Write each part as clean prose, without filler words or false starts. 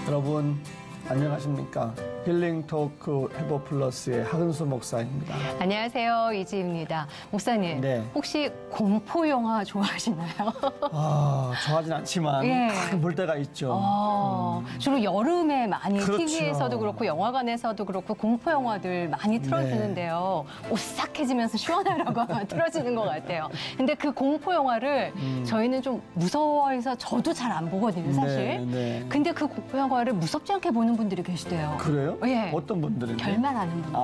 여러분 안녕하십니까? 힐링 토크 회복 플러스의 하근수 목사입니다. 안녕하세요, 이지입니다. 목사님, 네. 혹시 공포 영화 좋아하시나요? 좋아하진 않지만 예. 가끔 볼 때가 있죠. 주로 여름에 많이 그렇죠. TV에서도 그렇고 영화관에서도 그렇고 공포 영화들 많이 틀어주는데요. 오싹해지면서 시원하라고 아마 틀어지는 것 같아요. 근데 그 공포 영화를 저희는 좀 무서워해서 저도 잘 안 보거든요, 사실. 네. 근데 그 공포 영화를 무섭지 않게 보는 분들이 계시대요. 그래요? 예. 어떤 분들인데? 결말 하는 분들.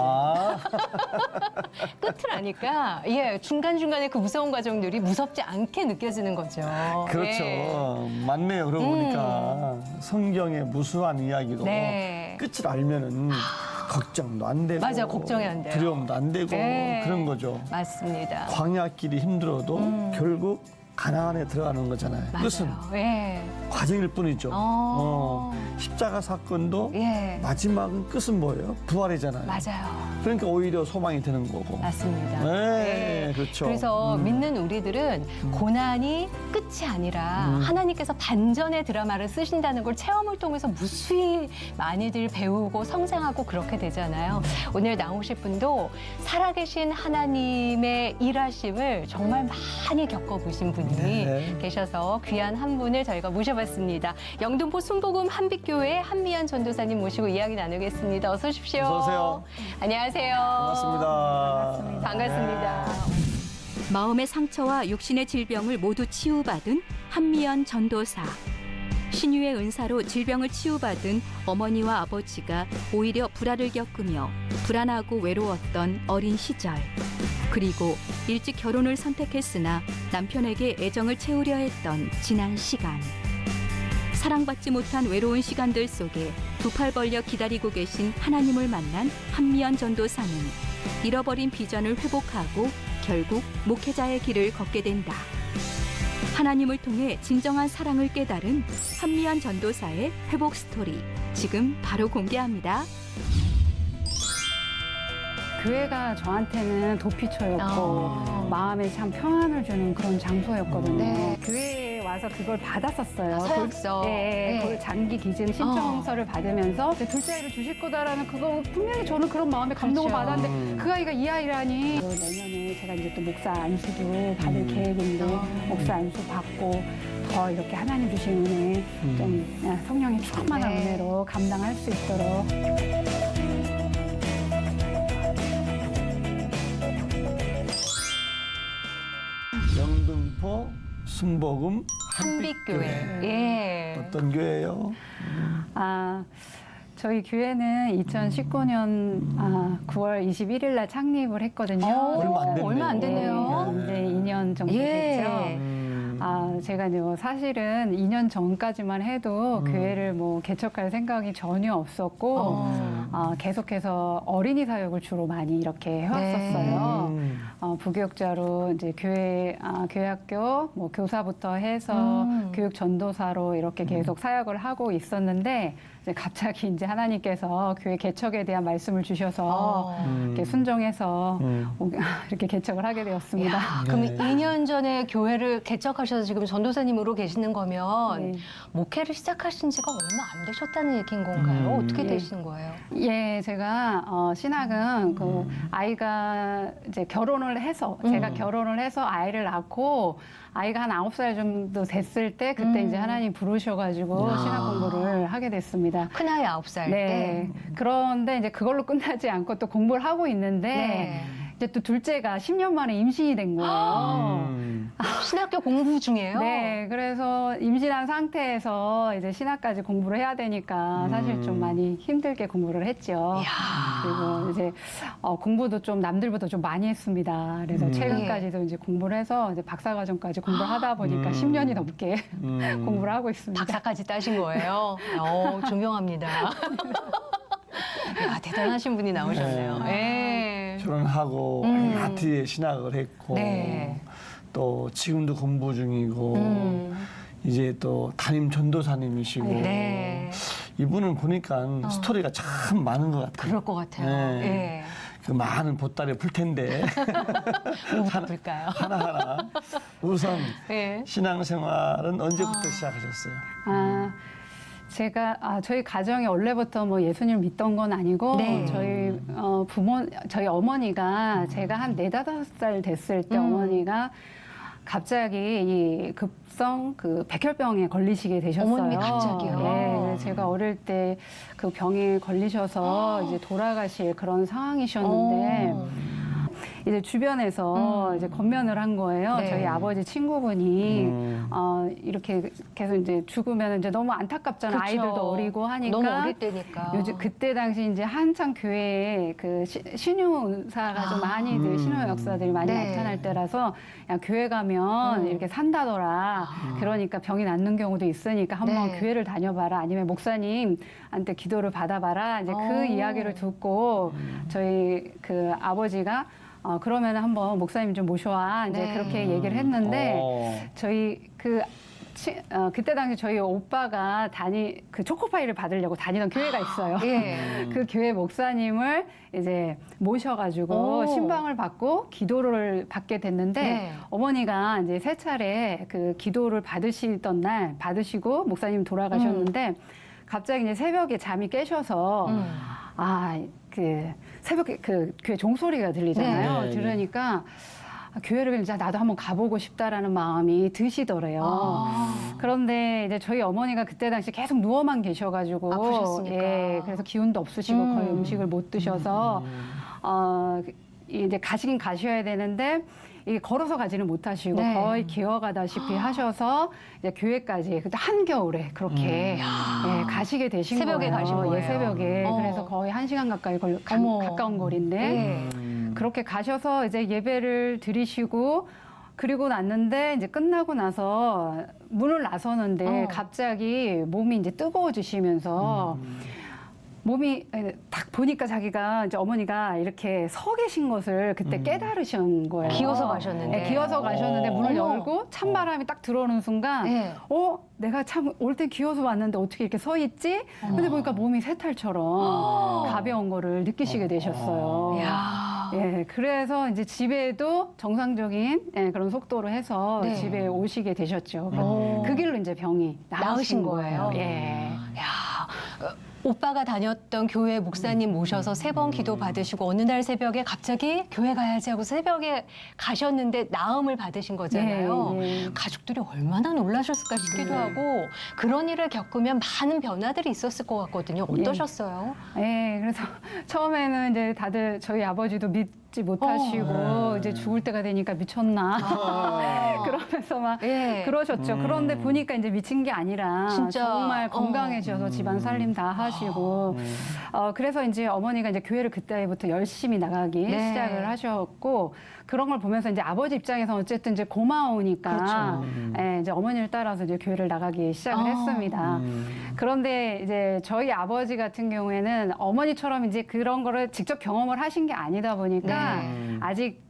끝을 아니까 중간중간에 그 무서운 과정들이 무섭지 않게 느껴지는 거죠. 그렇죠. 예. 맞네요. 그러고 보니까 성경의 무수한 이야기도 네. 끝을 알면은 걱정도 안 되고 맞아, 걱정이 안 돼요. 두려움도 안 되고 네. 그런 거죠. 맞습니다. 광야길이 힘들어도 결국 가나안에 들어가는 거잖아요. 맞아요. 끝은 예. 과정일 뿐이죠. 십자가 사건도 예. 마지막은 끝은 뭐예요? 부활이잖아요. 맞아요. 그러니까 오히려 소망이 되는 거고. 맞습니다. 네, 그렇죠. 그래서 믿는 우리들은 고난이 끝이 아니라 하나님께서 반전의 드라마를 쓰신다는 걸 체험을 통해서 무수히 많이들 배우고 성장하고 그렇게 되잖아요. 오늘 나오실 분도 살아계신 하나님의 일하심을 정말 많이 겪어보신 분이 네. 계셔서 귀한 한 분을 저희가 모셔봤습니다. 영등포 순복음 한빛교회 한미연 전도사님 모시고 이야기 나누겠습니다. 어서 오십시오. 어서 오세요. 안녕하세요. 반갑습니다. 반갑습니다. 마음의 상처와 육신의 질병을 모두 치유받은 한미연 전도사. 신유의 은사로 질병을 치유받은 어머니와 아버지가 오히려 불화를 겪으며 불안하고 외로웠던 어린 시절. 그리고 일찍 결혼을 선택했으나 남편에게 애정을 채우려 했던 지난 시간. 사랑받지 못한 외로운 시간들 속에 두 팔 벌려 기다리고 계신 하나님을 만난 한미연 전도사는 잃어버린 비전을 회복하고 결국 목회자의 길을 걷게 된다. 하나님을 통해 진정한 사랑을 깨달은 한미연 전도사의 회복 스토리 지금 바로 공개합니다. 교회가 저한테는 도피처였고 마음에 참 평안을 주는 그런 장소였거든요. 네. 교회에 와서 그걸 받았었어요. 서약서. 네, 네. 그 장기 기증 신청서를 받으면서 둘째 아이를 주실 거다라는 그거 분명히 저는 그런 마음에 감동을 그렇죠. 받았는데 그 아이가 이 아이라니. 내년에 제가 이제 또 목사 안수도 받을 계획인데 목사 안수 받고 더 이렇게 하나님 주신 은혜 좀 성령의 충만한 네. 은혜로 감당할 수 있도록. 영등포 순복음 한빛교회. 예. 어떤 교회예요? 저희 교회는 2019년 9월 21일 날 창립을 했거든요. 얼마 안 됐네요. 얼마 안 됐네요. 이제 2년 정도 예. 됐죠. 제가 이제 사실은 2년 전까지만 해도 교회를 뭐 개척할 생각이 전혀 없었고 계속해서 어린이 사역을 주로 많이 이렇게 해왔었어요. 부교육자로 이제 교회학교 뭐 교사부터 해서 교육 전도사로 이렇게 계속 사역을 하고 있었는데 이제 갑자기 이제 하나님께서 교회 개척에 대한 말씀을 주셔서 이렇게 순종해서 이렇게 개척을 하게 되었습니다. 그럼 네. 2년 전에 교회를 개척하셔서 지금 전도사님으로 계시는 거면 네. 목회를 시작하신 지가 얼마 안 되셨다는 얘기인 건가요? 어떻게 예. 되신 거예요? 예, 제가 신학은 그 아이가 이제 결혼을 해서 제가 결혼을 해서 아이를 낳고 아이가 한 9살 정도 됐을 때 그때 이제 하나님 부르셔가지고 신학 공부를 하게 됐습니다. 큰아이 9살 네. 때. 그런데 이제 그걸로 끝나지 않고 또 공부를 하고 있는데 네. 이제 또 둘째가 10년 만에 임신이 된 거예요. 신학교 공부 중이에요? 네, 그래서 임신한 상태에서 이제 신학까지 공부를 해야 되니까 사실 좀 많이 힘들게 공부를 했죠. 그리고 이제 공부도 좀 남들보다 좀 많이 했습니다. 그래서 최근까지도 이제 공부를 해서 이제 박사과정까지 공부를 하다 보니까 10년이 넘게 공부를 하고 있습니다. 박사까지 따신 거예요? 존경합니다. 야, 대단하신 분이 나오셨네요. 예. 결혼하고 얼마 뒤에 신학을 했고 네. 또 지금도 공부 중이고 이제 또 담임 전도사님이시고 네. 이분을 보니까 스토리가 참 많은 것 같아요. 그럴 것 같아요. 네. 예. 그 많은 보따리 풀 텐데 뭐부터 볼까요? 하나하나 우선 예. 신앙생활은 언제부터 시작하셨어요? 저희 가정이 원래부터 뭐 예수님을 믿던 건 아니고 네. 저희 어머니가 제가 한 4-5살 됐을 때 어머니가 갑자기 이 급성 그 백혈병에 걸리시게 되셨어요. 어머님이 갑자기요? 네, 제가 어릴 때 그 병에 걸리셔서 이제 돌아가실 그런 상황이셨는데 이제 주변에서 이제 건면을 한 거예요. 네. 저희 아버지 친구분이 이렇게 계속 이제 죽으면 이제 너무 안타깝잖아요. 그쵸. 아이들도 어리고 하니까. 너무 어릴 때니까. 요즘 그때 당시 이제 한창 교회에 그 신유 은사가 좀 많이들 신유 역사들이 많이 네. 나타날 때라서 야, 교회 가면 이렇게 산다더라. 그러니까 병이 낫는 경우도 있으니까 한번 네. 교회를 다녀봐라. 아니면 목사님한테 기도를 받아봐라. 이제 그 이야기를 듣고 저희 그 아버지가 그러면 한번 목사님 좀 모셔와. 이제 네. 그렇게 얘기를 했는데 저희 그때 당시 저희 오빠가 그 초코파이를 받으려고 다니던 교회가 있어요. 예. 그 교회 목사님을 이제 모셔가지고 오. 신방을 받고 기도를 받게 됐는데 네. 어머니가 이제 3차례 그 기도를 받으시던 날 받으시고 목사님 돌아가셨는데 갑자기 이제 새벽에 잠이 깨셔서 그 새벽에 그 교회 종소리가 들리잖아요. 네. 들으니까 교회를 이제 나도 한번 가보고 싶다라는 마음이 드시더래요. 그런데 이제 저희 어머니가 그때 당시 계속 누워만 계셔가지고 아프셨으니까. 예, 그래서 기운도 없으시고 거의 음식을 못 드셔서 이제 가시긴 가셔야 되는데 이게 걸어서 가지는 못하시고 네. 거의 기어가다시피 하셔서 이제 교회까지 그때 한겨울에 그렇게 예, 가시게 되신 새벽에 거예요. 가신 거예요. 예, 새벽에. 어. 그래서 거의 1시간 가까이 어머. 가까운 거리인데 네. 그렇게 가셔서 이제 예배를 드리시고 그리고 났는데 이제 끝나고 나서 문을 나서는데 갑자기 몸이 이제 뜨거워지시면서 몸이 딱 보니까 자기가 이제 어머니가 이렇게 서 계신 것을 그때 깨달으신 거예요. 기어서 가셨는데. 네, 기어서 가셨는데 문을 어머. 열고 찬바람이 딱 들어오는 순간 네. 내가 참 올 때 기어서 왔는데 어떻게 이렇게 서 있지? 근데 보니까 몸이 새탈처럼 가벼운 거를 느끼시게 되셨어요. 야. 예, 그래서 이제 집에도 정상적인 그런 속도로 해서 네. 집에 오시게 되셨죠. 오. 그 길로 이제 병이 나으신 거예요? 예. 야, 오빠가 다녔던 교회 목사님 모셔서 3번 기도 받으시고 어느 날 새벽에 갑자기 교회 가야지 하고 새벽에 가셨는데 나음을 받으신 거잖아요. 네. 가족들이 얼마나 놀라셨을까 싶기도 하고 그런 일을 겪으면 많은 변화들이 있었을 것 같거든요. 어떠셨어요? 예, 그래서 처음에는 이제 다들 저희 아버지도 믿지 못하시고 이제 죽을 때가 되니까 미쳤나 그러면서 막 예. 그러셨죠. 그런데 보니까 이제 미친 게 아니라 진짜, 정말 건강해져서 집안 살림 다 하시고 그래서 이제 어머니가 이제 교회를 그때부터 열심히 나가기 네. 시작을 하셨고 그런 걸 보면서 이제 아버지 입장에서 어쨌든 이제 고마우니까 그렇죠. 예, 이제 어머니를 따라서 이제 교회를 나가기 시작을 했습니다. 그런데 이제 저희 아버지 같은 경우에는 어머니처럼 이제 그런 거를 직접 경험을 하신 게 아니다 보니까 아직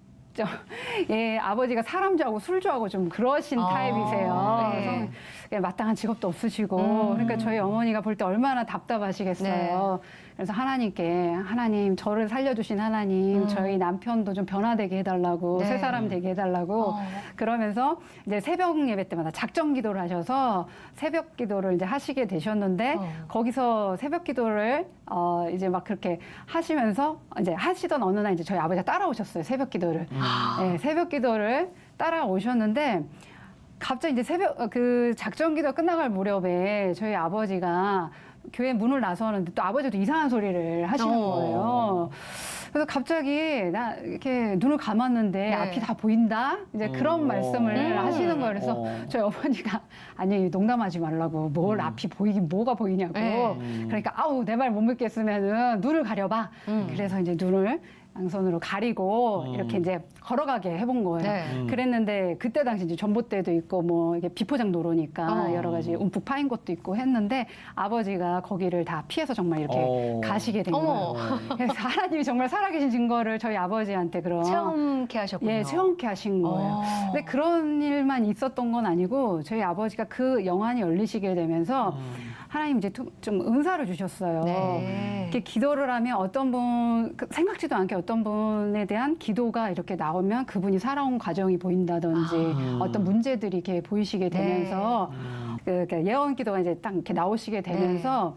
아버지가 사람 좋아하고 술 좋아하고 좀 그러신 타입이세요. 네. 그래서 그냥 마땅한 직업도 없으시고 그러니까 저희 어머니가 볼 때 얼마나 답답하시겠어요. 그래서 하나님 저를 살려주신 하나님 저희 남편도 좀 변화되게 해달라고 네. 새 사람 되게 해달라고 그러면서 이제 새벽 예배 때마다 작정 기도를 하셔서 새벽 기도를 이제 하시게 되셨는데 거기서 새벽 기도를 이제 막 그렇게 하시면서 이제 하시던 어느 날 이제 저희 아버지가 따라오셨어요. 새벽 기도를. 네, 새벽 기도를 따라오셨는데 갑자기 이제 그 작정 기도 끝나갈 무렵에 저희 아버지가 교회 문을 나서는데 또 아버지도 이상한 소리를 하시는 거예요. 그래서 갑자기 나 이렇게 눈을 감았는데 네. 앞이 다 보인다? 이제 그런 말씀을 하시는 거예요. 그래서 저희 어머니가 아니 농담하지 말라고 뭘 앞이 보이긴 뭐가 보이냐고. 네. 그러니까 아우 내 말 못 믿겠으면은 눈을 가려봐. 그래서 이제 눈을 양손으로 가리고 이렇게 이제 걸어가게 해본 거예요. 네. 그랬는데 그때 당시 이제 전봇대도 있고 뭐 이게 비포장 도로니까 여러 가지 움푹 파인 것도 있고 했는데 아버지가 거기를 다 피해서 정말 이렇게 가시게 된 어머. 거예요. 그래서 하나님이 정말 살아계신 증거를 저희 아버지한테 그런 체험케 하셨군요. 예, 체험케 하신 거예요. 근데 그런 일만 있었던 건 아니고 저희 아버지가 그 영안이 열리시게 되면서 하나님 이제 좀 은사를 주셨어요. 네. 이렇게 기도를 하면 어떤 분 생각지도 않게 어떤 분에 대한 기도가 이렇게 나오면 그분이 살아온 과정이 보인다든지 어떤 문제들이 이렇게 보이시게 되면서 그러니까 예언 기도가 이제 딱 이렇게 나오시게 되면서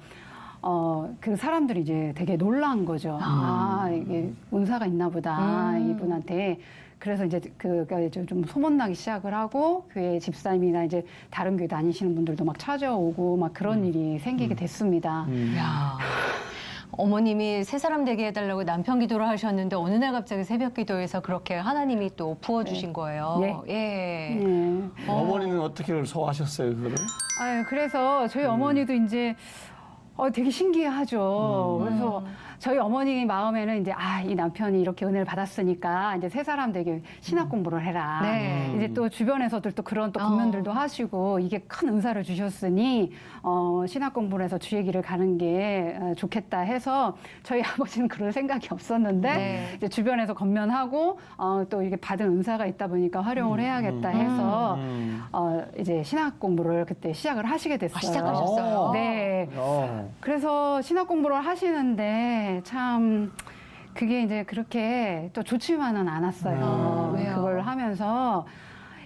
그 사람들이 이제 되게 놀란 거죠. 이게 은사가 있나 보다, 이분한테. 그래서 이제 그가 이제 좀 소문나기 시작을 하고 교회 집사님이나 이제 다른 교회 다니시는 분들도 막 찾아오고 막 그런 일이 생기게 됐습니다. 야. 어머님이 새 사람 되게 해달라고 남편 기도를 하셨는데 어느 날 갑자기 새벽 기도에서 그렇게 하나님이 또 부어주신 거예요. 네. 예. 네. 어머니는 어떻게 소화하셨어요, 그거를? 그래서 저희 어머니도 이제 되게 신기하죠. 그래서 저희 어머니 마음에는 이제 이 남편이 이렇게 은혜를 받았으니까 이제 새 사람 되게 신학 공부를 해라. 네. 이제 또 주변에서들 또 그런 또 국면들도 하시고 이게 큰 은사를 주셨으니 신학 공부를 해서 주의 길을 가는 게 좋겠다 해서 저희 아버지는 그럴 생각이 없었는데 네. 이제 주변에서 건면하고 또 이게 받은 은사가 있다 보니까 활용을 해야겠다 해서 이제 신학 공부를 그때 시작을 하시게 됐어요. 시작하셨어요? 네. 그래서 신학 공부를 하시는데 참 그게 이제 그렇게 또 좋지만은 않았어요. 왜요? 그걸 하면서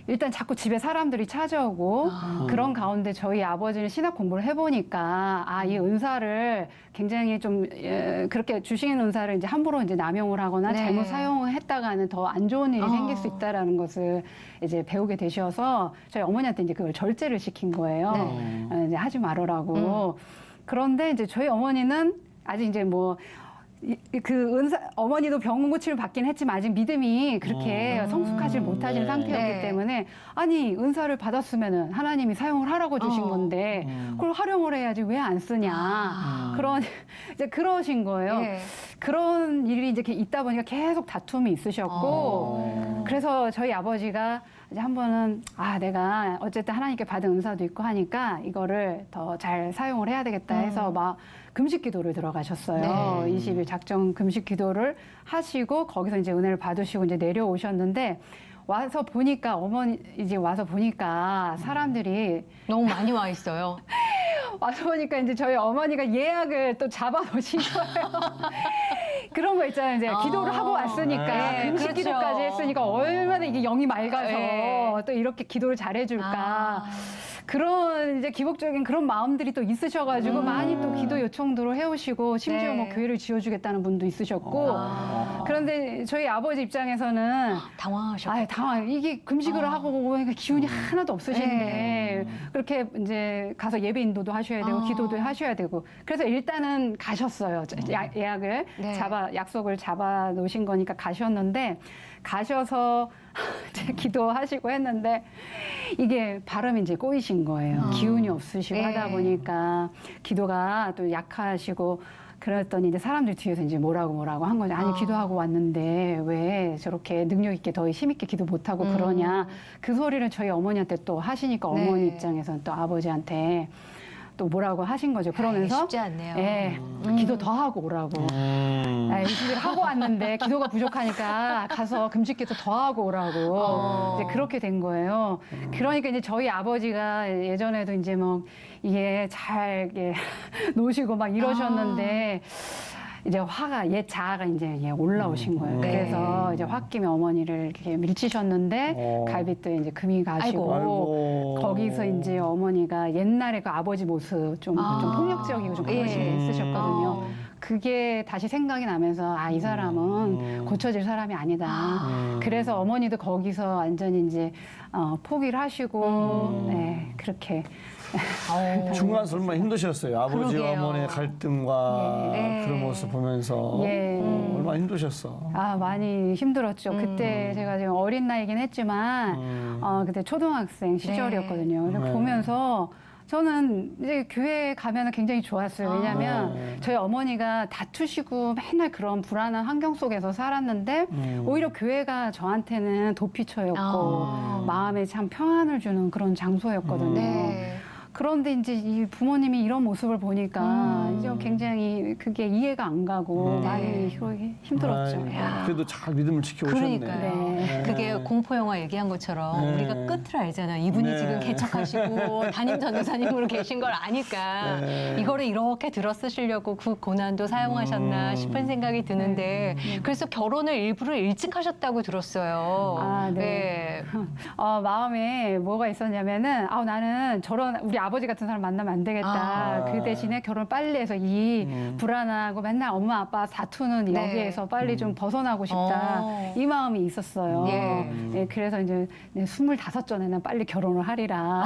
일단 자꾸 집에 사람들이 찾아오고 그런 가운데 저희 아버지는 신학 공부를 해보니까 이 은사를 굉장히 좀 그렇게 주신 은사를 이제 함부로 이제 남용을 하거나 네. 잘못 사용을 했다가는 더 안 좋은 일이 생길 수 있다라는 것을 이제 배우게 되셔서 저희 어머니한테 이제 그걸 절제를 시킨 거예요. 네. 이제 하지 말으라고. 그런데 이제 저희 어머니는 아직 이제 뭐 그 은사 어머니도 병원 고침을 받긴 했지만 아직 믿음이 그렇게 성숙하지 못하신 네. 상태였기 네. 때문에 아니 은사를 받았으면은 하나님이 사용을 하라고 주신 건데 그걸 활용을 해야지 왜 안 쓰냐 그런 이제 그러신 거예요. 예. 그런 일이 이제 있다 보니까 계속 다툼이 있으셨고 그래서 저희 아버지가 이제 한 번은 내가 어쨌든 하나님께 받은 은사도 있고 하니까 이거를 더 잘 사용을 해야 되겠다 해서 막 금식 기도를 들어가셨어요. 네. 20일 작정 금식 기도를 하시고 거기서 이제 은혜를 받으시고 이제 내려오셨는데 와서 보니까 이제 와서 보니까 사람들이 너무 많이 와 있어요. 와서 보니까 이제 저희 어머니가 예약을 또 잡아 놓으신 거예요. 그런 거 있잖아요. 이제 기도를 하고 왔으니까 네, 금식 그렇죠. 기도까지 했으니까 얼마나 이게 영이 맑아서 네. 또 이렇게 기도를 잘해줄까. 그런 이제 기복적인 그런 마음들이 또 있으셔가지고 많이 또 기도 요청들을 해오시고 심지어 네. 뭐 교회를 지어주겠다는 분도 있으셨고 그런데 저희 아버지 입장에서는 당황하셨고. 당황. 이게 금식을 하고 오니까 기운이 하나도 없으신데 그렇게 이제 가서 예배 인도도 하셔야 되고 기도도 하셔야 되고 그래서 일단은 가셨어요. 예약을 네. 약속을 잡아 놓으신 거니까 가셨는데 가셔서 이제 기도하시고 했는데 이게 발음이 이제 꼬이신 거예요. 기운이 없으시고 네. 하다 보니까 기도가 또 약하시고 그랬더니 이제 사람들 뒤에서 이제 뭐라고 한 거죠. 아니 기도하고 왔는데 왜 저렇게 능력 있게 더 힘 있게 기도 못 하고 그러냐. 그 소리를 저희 어머니한테 또 하시니까 네. 어머니 입장에서는 또 아버지한테 또 뭐라고 하신 거죠. 그러면서 쉽지 않네요. 기도 더 하고 오라고. 일주일 하고 왔는데 기도가 부족하니까 가서 금식기도 더 하고 오라고. 이제 그렇게 된 거예요. 그러니까 이제 저희 아버지가 예전에도 이제 뭐 이게 잘 이게 노시고 막 이러셨는데 이제 화가 옛 자아가 이제 올라오신 거예요. 네. 그래서 이제 홧김에 어머니를 이렇게 밀치셨는데 갈빗대 이제 금이 가시고 아이고. 거기서 이제 어머니가 옛날에 그 아버지 모습 좀 폭력적이고 좀 그러신 게 있으셨거든요. 그게 다시 생각이 나면서 이 사람은 고쳐질 사람이 아니다. 그래서 어머니도 거기서 완전히 이제 포기를 하시고 네, 그렇게 중간 설마 힘드셨어요. 아버지와 그러게요. 어머니의 갈등과 네. 그런 모습 보면서 예. 얼마나 힘드셨어. 많이 힘들었죠. 그때 제가 지금 어린 나이긴 했지만 그때 초등학생 시절이었거든요. 그래서 네. 보면서 저는 이제 교회 가면은 굉장히 좋았어요. 왜냐하면 저희 어머니가 다투시고 맨날 그런 불안한 환경 속에서 살았는데 오히려 교회가 저한테는 도피처였고 마음에 참 평안을 주는 그런 장소였거든요. 네. 그런데 이제 이 부모님이 이런 모습을 보니까 이제 굉장히 그게 이해가 안 가고 많이 힘들었죠. 아이고, 그래도 잘 믿음을 지켜오셨네. 그러니까요. 네. 그게 공포 영화 얘기한 것처럼 네. 우리가 끝을 알잖아요. 이분이 네. 지금 개척하시고 담임 전도사님으로 계신 걸 아니까 네. 이거를 이렇게 들어쓰시려고 그 고난도 사용하셨나 싶은 생각이 드는데 그래서 결혼을 일부러 일찍 하셨다고 들었어요. 네. 마음에 뭐가 있었냐면은 나는 저런 우리 아버지 같은 사람 만나면 안 되겠다. 그 대신에 결혼을 빨리 해서 이 불안하고 맨날 엄마 아빠 다투는 네. 여기에서 빨리 좀 벗어나고 싶다. 이 마음이 있었어요. 예. 예, 그래서 이제 25전에는 빨리 결혼을 하리라.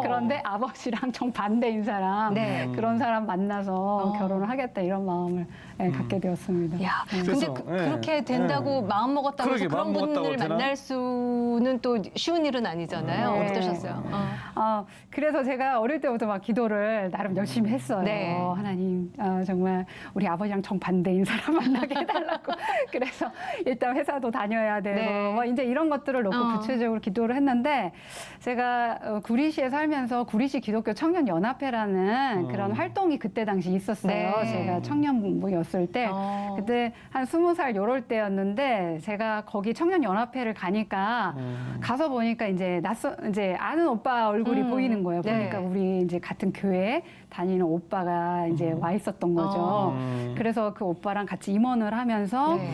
그런데 아버지랑 정반대인 사람, 네. 그런 사람 만나서 결혼을 하겠다 이런 마음을 예, 갖게 되었습니다. 야, 근데 그래서, 그렇게 예. 된다고 예. 마음 먹었다고 해서 그러게, 그런 마음 먹었다고 분을 되나? 만날 수는 또 쉬운 일은 아니잖아요. 네. 어떠셨어요? 그래서 제가 어릴 때부터 막 기도를 나름 열심히 했어요. 네. 하나님, 정말 우리 아버지랑 정반대인 사람 만나게 해달라고. 그래서 일단 회사도 다녀야 되고, 네. 뭐 이제 이런 것들을 놓고 구체적으로 기도를 했는데, 제가 구리시에 살면서 구리시 기독교 청년연합회라는 그런 활동이 그때 당시 있었어요. 네. 제가 청년부였을 때. 그때 한 20살 요럴 때였는데, 제가 거기 청년연합회를 가니까, 가서 보니까 이제 이제 아는 오빠 얼굴이 보이는 거예요. 네. 보니까 우리 이제 같은 교회 다니는 오빠가 이제 와 있었던 거죠. 그래서 그 오빠랑 같이 임원을 하면서 네.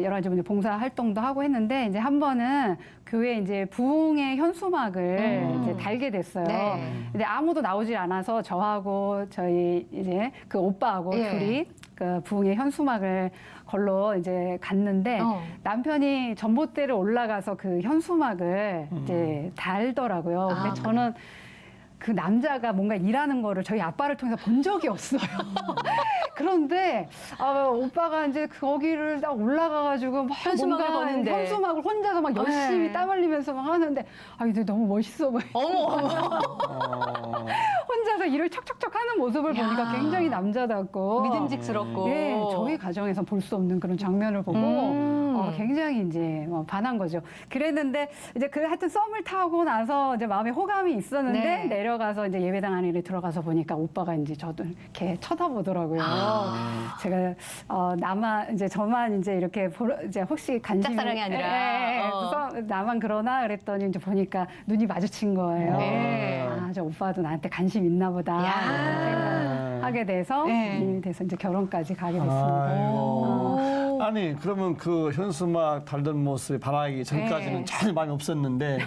여러 가지 이제 봉사 활동도 하고 했는데 이제 한 번은 교회 이제 부흥의 현수막을 이제 달게 됐어요. 네. 근데 아무도 나오질 않아서 저하고 저희 이제 그 오빠하고 예. 둘이 그 부흥의 현수막을 걸로 이제 갔는데 남편이 전봇대를 올라가서 그 현수막을 이제 달더라고요. 근데 저는 그 남자가 뭔가 일하는 거를 저희 아빠를 통해서 본 적이 없어요. 그런데 오빠가 이제 거기를 딱 올라가가지고 막 현수막을 뭔가 거는데. 현수막을 혼자서 막 열심히 네. 땀 흘리면서 막 하는데 이제 너무 멋있어 보여. 어머. 혼자서 일을 척척척 하는 모습을 야. 보니까 굉장히 남자답고 믿음직스럽고. 예, 저희 가정에서 볼 수 없는 그런 장면을 보고 굉장히 이제 반한 거죠. 그랬는데 이제 그 하여튼 썸을 타고 나서 이제 마음에 호감이 있었는데 네. 내려가서 이제 예배당 안에 들어가서 보니까 오빠가 이제 저도 이렇게 쳐다보더라고요. 제가 나만 이제 저만 이제 이렇게 이제 혹시 관심이 짝사랑이 아니라. 그래서 나만 그러나 그랬더니 이제 보니까 눈이 마주친 거예요. 네. 저 오빠도 나한테 관심 있나 보다. 야. 이렇게 생각하게 돼서 네. 돼서 이제 결혼까지 가게 됐습니다. 아이고. 아니 그러면 그 현수막 달던 모습이 반하기 전까지는 네. 전혀 마음이 없었는데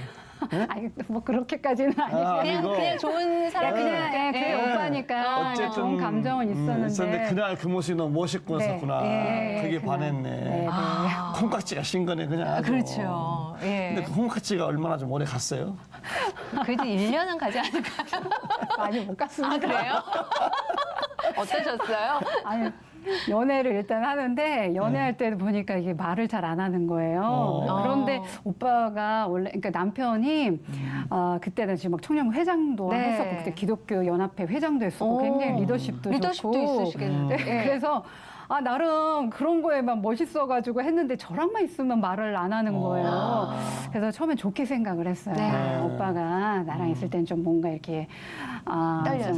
아니 뭐 그렇게까지는 아니고 그냥 좋은 사람. 그냥 그 오빠니까 좋은 감정은 있었는데 그날 그 모습이 너무 멋있구나. 그게 그날. 반했네. 네. 콩깍지가 신 거네 그냥. 아주. 그렇죠. 예. 근데 그 콩깍지가 얼마나 좀 오래 갔어요? 그래도 1년은 가지 않을까요? 많이 못 갔습니다. 아, 그래요? 어떠셨어요? 아니, 연애를 일단 하는데 연애할 때도 보니까 이게 말을 잘 안 하는 거예요. 그런데 오빠가 원래 그러니까 남편이 그때는 지금 막 청년 회장도 네. 했었고 그때 기독교 연합회 회장도 했었고 굉장히 리더십도 리더십도 좋고 있으시겠는데. 예. 그래서 나름 그런 거에만 멋있어가지고 했는데 저랑만 있으면 말을 안 하는 거예요. 그래서 처음엔 좋게 생각을 했어요. 네. 오빠가 나랑 있을 땐 좀 뭔가 이렇게 떨려서?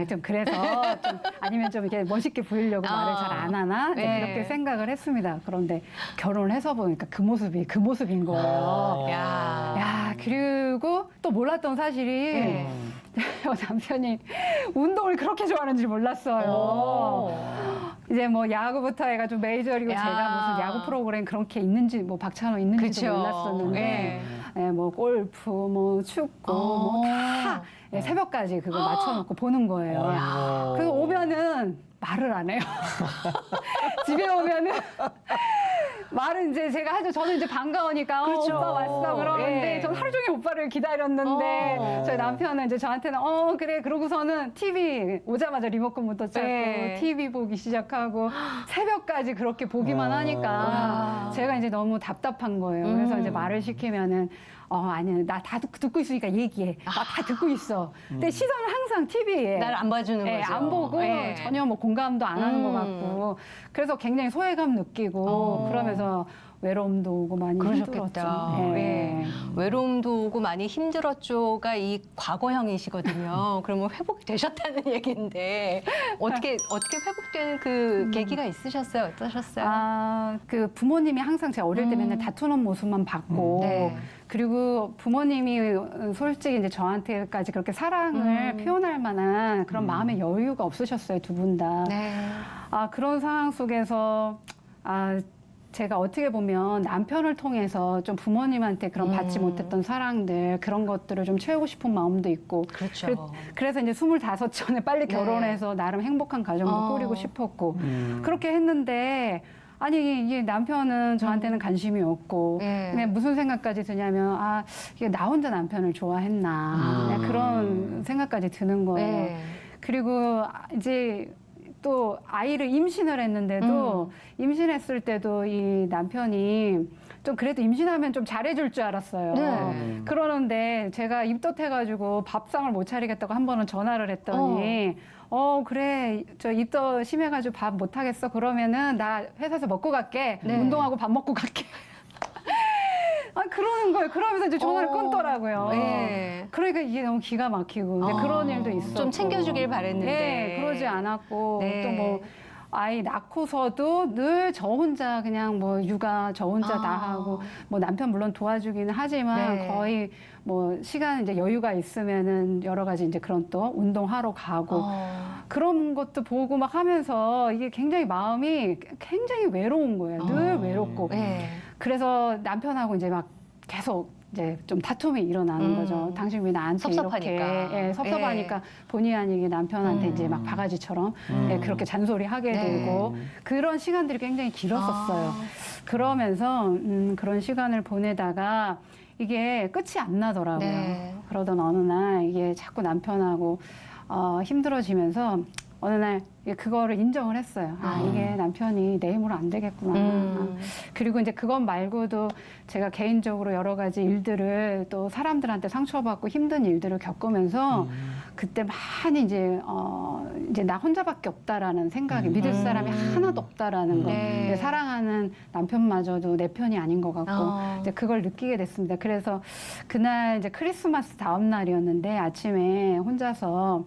좀 그래서 좀 아니면 좀 이렇게 멋있게 보이려고 말을 잘 안 하나 이제 네. 그렇게 생각을 했습니다. 그런데 결혼을 해서 보니까 그 모습인 거예요. 야 그리고 또 몰랐던 사실이 남편이 운동을 그렇게 좋아하는지 몰랐어요. 이제 뭐 야구부터 해가지고 메이저리그 야. 제가 무슨 야구 프로그램 그렇게 있는지 뭐 박찬호 있는지도 그쵸. 몰랐었는데 뭐 골프 뭐 축구 뭐 다 새벽까지 그거 맞춰놓고 보는 거예요. 아이고. 그래서 오면은 말을 안 해요. 집에 오면은 말은 이제 제가 하죠. 저는 이제 반가우니까 그렇죠. 오빠 왔어 그러는데 예. 저는 하루 종일 오빠를 기다렸는데 저희 남편은 이제 저한테는 그래 그러고서는 TV 오자마자 리모컨부터 잡고 예. TV 보기 시작하고 새벽까지 그렇게 보기만 하니까 제가 이제 너무 답답한 거예요. 그래서 이제 말을 시키면은 아니 나 다 듣고 있으니까 얘기해. 나 다 듣고 있어. 근데 시선은 항상 TV에. 날 안 봐주는 거죠. 안 보고 예. 전혀 뭐 공감도 안 하는 것 같고 그래서 굉장히 소외감 느끼고 그러면서 외로움도 오고 많이 그러셨겠다. 힘들었죠. 예. 외로움도 오고 많이 힘들었죠가 이 과거형이시거든요. 그러면 회복되셨다는 얘기인데 어떻게 회복되는 그 계기가 있으셨어요? 어떠셨어요? 그 부모님이 항상 제가 어릴 때 맨날 다투는 모습만 봤고 네. 그리고 부모님이 솔직히 이제 저한테까지 그렇게 사랑을 표현할 만한 그런 마음의 여유가 없으셨어요, 두 분 다. 네. 그런 상황 속에서 제가 어떻게 보면 남편을 통해서 좀 부모님한테 그런 받지 못했던 사랑들 그런 것들을 좀 채우고 싶은 마음도 있고 그렇죠. 그래서 이제 25 전에 빨리 결혼해서 나름 행복한 가정도 꾸리고 싶었고 그렇게 했는데 아니 이게 남편은 저한테는 관심이 없고 그냥 무슨 생각까지 드냐면 아 이게 나 혼자 남편을 좋아했나 그냥 그런 생각까지 드는 거예요. 그리고 이제 또 아이를 임신을 했는데도 임신했을 때도 이 남편이 좀 그래도 임신하면 좀 잘해줄 줄 알았어요. 네. 그러는데 제가 입덧해가지고 밥상을 못 차리겠다고 한 번은 전화를 했더니 그래 저 입덧 심해가지고 밥 못 하겠어. 그러면은 나 회사에서 먹고 갈게. 운동하고 밥 먹고 갈게. 아 그러는 거예요. 그러면서 이제 전화를 끊더라고요. 네. 그러니까 이게 너무 기가 막히고 근데 그런 일도 있었고 좀 챙겨주길 바랬는데. 네, 그러지 않았고 네. 또 뭐 아이 낳고서도 늘 저 혼자 그냥 뭐 육아 저 혼자 다 하고 뭐 남편 물론 도와주기는 하지만 네. 거의 뭐 시간 이제 여유가 있으면은 여러 가지 이제 그런 또 운동하러 가고 그런 것도 보고 막 하면서 이게 굉장히 마음이 굉장히 외로운 거예요. 늘 외롭고. 네. 그래서 남편하고 이제 막 계속 이제 좀 다툼이 일어나는 거죠. 당신 왜 나한테 섭섭하니까. 이렇게 섭섭하니까 본의 아니게 남편한테 이제 막 바가지처럼 그렇게 잔소리하게 되고 그런 시간들이 굉장히 길었었어요. 그러면서 그런 시간을 보내다가 이게 끝이 안 나더라고요. 네. 그러던 어느 날 이게 자꾸 남편하고 힘들어지면서 어느 날 그거를 인정을 했어요. 아, 이게 남편이 내 힘으로 안 되겠구나. 그리고 이제 그것 말고도 제가 개인적으로 여러 가지 일들을 또 사람들한테 상처받고 힘든 일들을 겪으면서 그때 많이 이제 나 혼자밖에 없다라는 생각이 믿을 사람이 하나도 없다라는 거. 네. 내 사랑하는 남편마저도 내 편이 아닌 것 같고 이제 그걸 느끼게 됐습니다. 그래서 그날 이제 크리스마스 다음 날이었는데 아침에 혼자서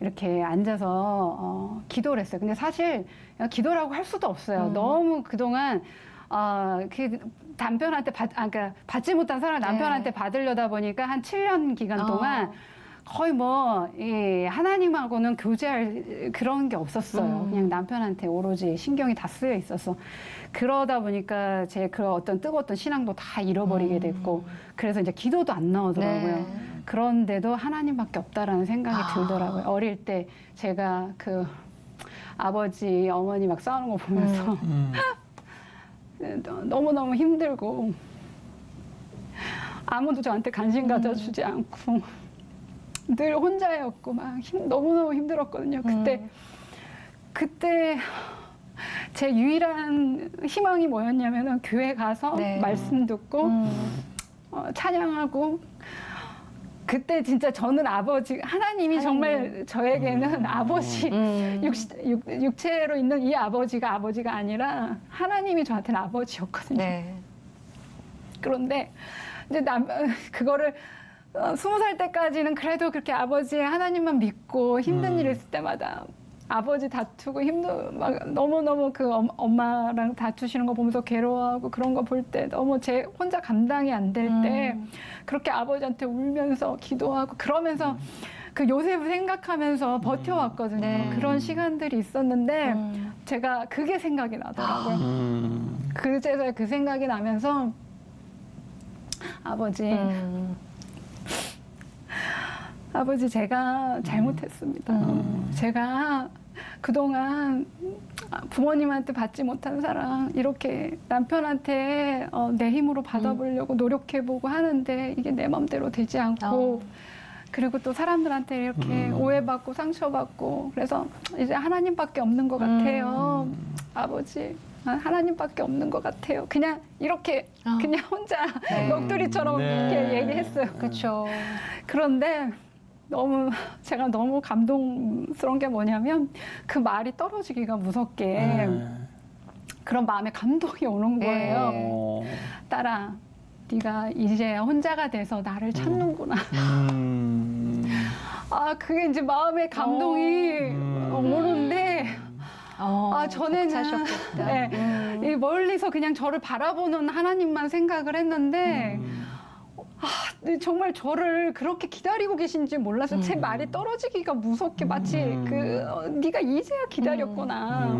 이렇게 앉아서 기도를 했어요. 근데 사실 기도라고 할 수도 없어요. 너무 그동안 그 남편한테 그러니까 받지 못한 사랑을 남편한테 받으려다 보니까 한 7년 기간 동안 거의 뭐 하나님하고는 교제할 그런 게 없었어요. 그냥 남편한테 오로지 신경이 다 쓰여 있어서 그러다 보니까 제 그 어떤 뜨거웠던 신앙도 다 잃어버리게 됐고 그래서 이제 기도도 안 나오더라고요. 네. 그런데도 하나님밖에 없다라는 생각이 들더라고요. 어릴 때 제가 그 아버지 어머니 막 싸우는 거 보면서 너무너무 힘들고 아무도 저한테 관심 가져주지 않고 늘 혼자였고 막 너무너무 힘들었거든요. 그때 제 유일한 희망이 뭐였냐면은 교회 가서 네. 말씀 듣고 찬양하고 그때 진짜 저는 아버지 하나님이 정말 저에게는 아버지 육체로 있는 이 아버지가 아니라 하나님이 저한테는 아버지였거든요. 네. 그런데 이제 그거를 20살 때까지는 그래도 그렇게 아버지의 하나님만 믿고 힘든 일 있을 때마다 아버지 다투고 막 너무너무 그 엄마랑 다투시는 거 보면서 괴로워하고 그런 거 볼 때 너무 제 혼자 감당이 안 될 때 그렇게 아버지한테 울면서 기도하고 그러면서 그 요셉을 생각하면서 버텨왔거든요. 네. 그런 시간들이 있었는데 제가 그게 생각이 나더라고요. 그제서야 그 생각이 나면서 아버지 제가 잘못했습니다. 제가 그동안 부모님한테 받지 못한 사랑 이렇게 남편한테 내 힘으로 받아보려고 노력해보고 하는데 이게 내 맘대로 되지 않고 그리고 또 사람들한테 이렇게 오해받고 상처받고 그래서 이제 하나님밖에 없는 것 같아요. 아버지 하나님밖에 없는 것 같아요. 그냥 이렇게 그냥 혼자 넋두리처럼 이렇게 얘기했어요. 그렇죠. 그런데 제가 너무 감동스러운 게 뭐냐면 그 말이 떨어지기가 무섭게 그런 마음에 감동이 오는 거예요. 딸아, 네가 이제 혼자가 돼서 나를 찾는구나. 그게 이제 마음에 감동이 오는데 전에는 네, 이 멀리서 그냥 저를 바라보는 하나님만 생각을 했는데 근데 정말 저를 그렇게 기다리고 계신지 몰라서 제 말이 떨어지기가 무섭게 마치 네가 이제야 기다렸구나.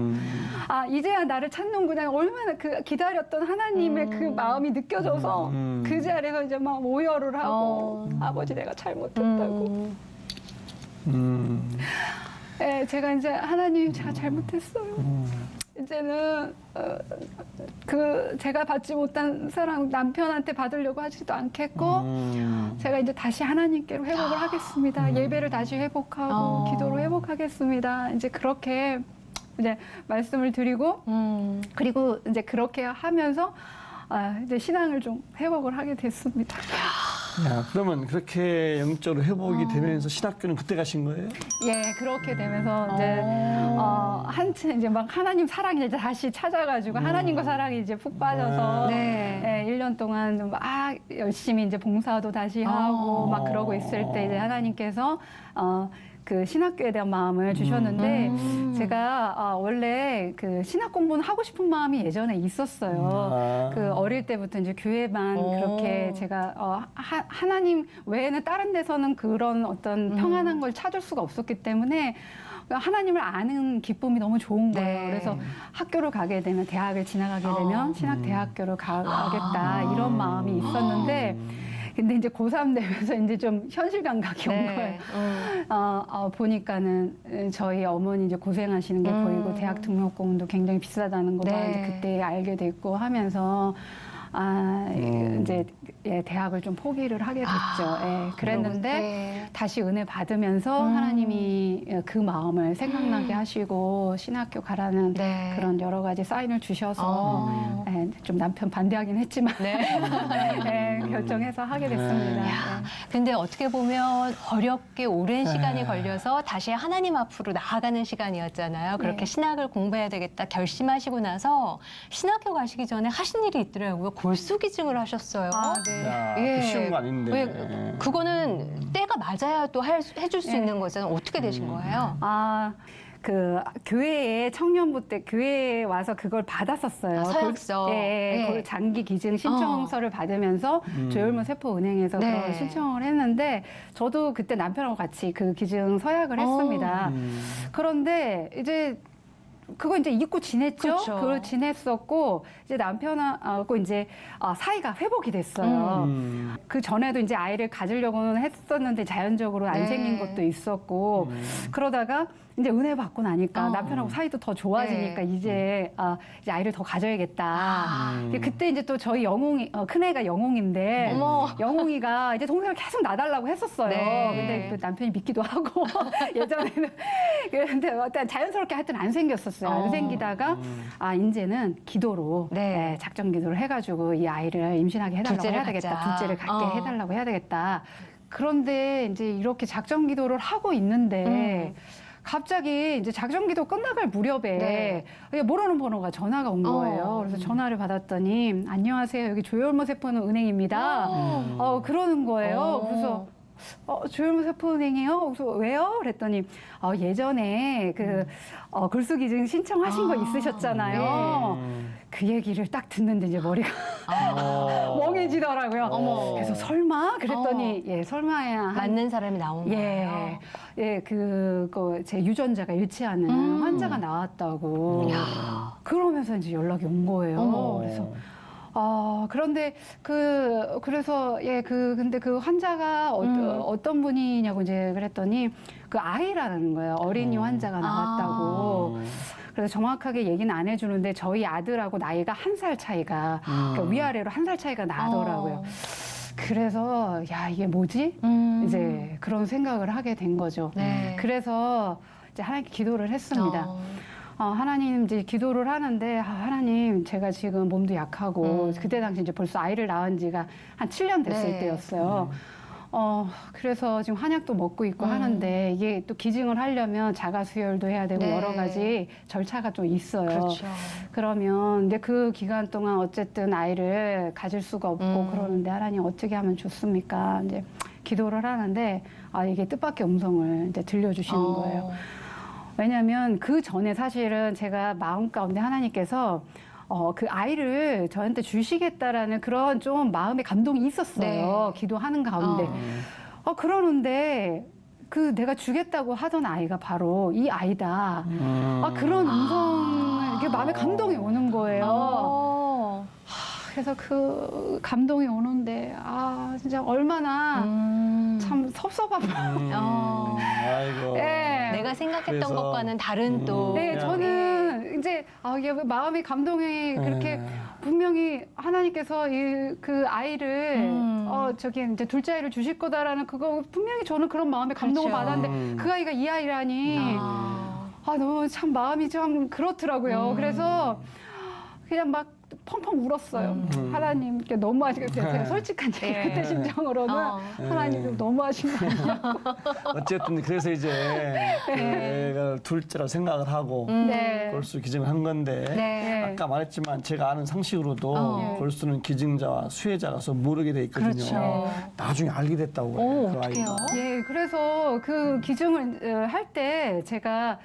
이제야 나를 찾는구나. 얼마나 그 기다렸던 하나님의 그 마음이 느껴져서 그 자리에서 이제 막 오열을 하고 아버지 내가 잘못했다고. 네, 제가 이제 하나님 제가 잘못했어요. 이제는 제가 받지 못한 사랑 남편한테 받으려고 하지도 않겠고 제가 이제 다시 하나님께로 회복을 하겠습니다. 예배를 다시 회복하고 기도로 회복하겠습니다. 이제 그렇게 이제 말씀을 드리고 그리고 이제 그렇게 하면서 이제 신앙을 좀 회복을 하게 됐습니다. 야, 그러면 그렇게 영적으로 회복이 되면서 신학교는 그때 가신 거예요? 예, 그렇게 되면서 이제 한층 이제 막 하나님 사랑이 이제 다시 찾아가지고 하나님과 사랑이 이제 푹 빠져서 네. 1년 동안 막 열심히 이제 봉사도 다시 하고 막 그러고 있을 때 이제 하나님께서 그 신학교에 대한 마음을 주셨는데 제가 원래 그 신학 공부는 하고 싶은 마음이 예전에 있었어요. 그 어릴 때부터 이제 교회만 그렇게 제가 하나님 외에는 다른 데서는 그런 어떤 평안한 걸 찾을 수가 없었기 때문에 하나님을 아는 기쁨이 너무 좋은 거예요. 네. 그래서 학교를 가게 되면 대학을 지나가게 되면 신학대학교를 가겠다 이런 마음이 있었는데 근데 이제 고3 되면서 이제 좀 현실 감각이 온 거예요. 보니까는 저희 어머니 이제 고생하시는 게 보이고 대학 등록금도 굉장히 비싸다는 거 네. 이제 그때 알게 됐고 하면서 이제 대학을 좀 포기를 하게 됐죠. 그랬는데 네. 다시 은혜 받으면서 하나님이 그 마음을 생각나게 하시고 신학교 가라는 네. 그런 여러 가지 사인을 주셔서 좀 남편 반대하긴 했지만 결정해서 하게 됐습니다. 근데 어떻게 보면 어렵게 오랜 시간이 걸려서 다시 하나님 앞으로 나아가는 시간이었잖아요. 그렇게 신학을 공부해야 되겠다 결심하시고 나서 신학교 가시기 전에 하신 일이 있더라고요. 골수기증을 하셨어요. 네. 야, 예. 그 쉬운 거 아닌데. 왜, 그거는 때가 맞아야 또 해줄 수 있는 거잖아요. 어떻게 되신 거예요? 그 교회에 청년부 때 교회에 와서 그걸 받았었어요. 서약서. 그 장기 기증 신청서를 받으면서 조혈모 세포은행에서 네. 그걸 신청을 했는데 저도 그때 남편하고 같이 그 기증 서약을 했습니다. 그런데 이제 그거 이제 잊고 지냈죠. 그렇죠. 그걸 지냈었고 이제 남편하고 이제 사이가 회복이 됐어요. 그 전에도 이제 아이를 가지려고는 했었는데 자연적으로 안 네. 생긴 것도 있었고 그러다가 이제 은혜 받고 나니까 남편하고 사이도 더 좋아지니까 이제 아이를 더 가져야겠다. 그때 이제 또 저희 영웅이 큰애가 영웅인데 어머. 영웅이가 이제 동생을 계속 놔달라고 했었어요. 네. 근데 또 남편이 믿기도 하고 예전에는 그런데 일단 자연스럽게 하여튼 안 생겼었어요. 안 생기다가 이제는 기도로 네. 작전 기도를 해가지고 이 아이를 임신하게 해달라고 둘째를 해야 되겠다. 갖자. 둘째를 갖게 해달라고 해야 되겠다. 그런데 이제 이렇게 작전 기도를 하고 있는데 갑자기 이제 작전 기도 끝나갈 무렵에 모르는 번호가 전화가 온 거예요. 그래서 전화를 받았더니 안녕하세요. 여기 조혈모 세포는 은행입니다. 그러는 거예요. 그래서 조혈모 세포은행이요? 그래서 왜요? 그랬더니 예전에 그 골수기증 신청하신 거 있으셨잖아요. 그 얘기를 딱 듣는데 이제 머리가 멍해지더라고요. 그래서 설마? 그랬더니 설마야. 맞는 사람이 나온 거예요. 제 유전자가 일치하는 환자가 나왔다고. 그러면서 이제 연락이 온 거예요. 그래서 그런데 그래서 근데 그 환자가 어떤 분이냐고 이제 그랬더니 그 아이라는 거예요. 어린이 환자가 나왔다고. 그래서 정확하게 얘기는 안 해주는데 저희 아들하고 나이가 1살 차이가 그러니까 위아래로 1살 차이가 나더라고요. 그래서 야 이게 뭐지? 이제 그런 생각을 하게 된 거죠. 네. 그래서 이제 하나님께 기도를 했습니다. 하나님 이제 기도를 하는데 하나님 제가 지금 몸도 약하고 그때 당시 이제 벌써 아이를 낳은 지가 한 7년 됐을 때였어요. 그래서 지금 한약도 먹고 있고 하는데 이게 또 기증을 하려면 자가 수혈도 해야 되고 여러 가지 절차가 좀 있어요. 그렇죠. 그러면 근데 그 기간 동안 어쨌든 아이를 가질 수가 없고 그러는데 하나님 어떻게 하면 좋습니까? 이제 기도를 하는데 이게 뜻밖의 음성을 이제 들려주시는 거예요. 왜냐하면 그 전에 사실은 제가 마음 가운데 하나님께서 그 아이를 저한테 주시겠다라는 그런 좀 마음의 감동이 있었어요. 네. 기도하는 가운데. 그러는데 그 내가 주겠다고 하던 아이가 바로 이 아이다. 그런 음성을 이렇게 마음에 감동이 오는 거예요. 그래서 그 감동이 오는데 진짜 얼마나 참 섭섭하고. 아이고. 네. 내가 생각했던 그래서, 것과는 다른 또. 네, 저는 이제 이게 마음의 감동이 그렇게 분명히 하나님께서 그 아이를 저기 이제 둘째 아이를 주실 거다라는 그거 분명히 저는 그런 마음의 감동을 그렇죠. 받았는데 그 아이가 이 아이라니 너무 참 마음이 참 그렇더라고요. 그래서 그냥 막 펑펑 울었어요. 하나님께 너무하시고 제가 솔직한 얘기 그때 심정으로는 하나님 좀 너무하신 거 아니야. 어쨌든 그래서 이제 내가 둘째라고 생각을 하고 네. 골수 기증을 한 건데 네. 아까 말했지만 제가 아는 상식으로도 골수는 기증자와 수혜자라서 모르게 돼 있거든요. 그렇죠. 나중에 알게 됐다고 그래요. 오, 그 어떡해요? 아이가. 예, 그래서 그 기증을 할 때 제가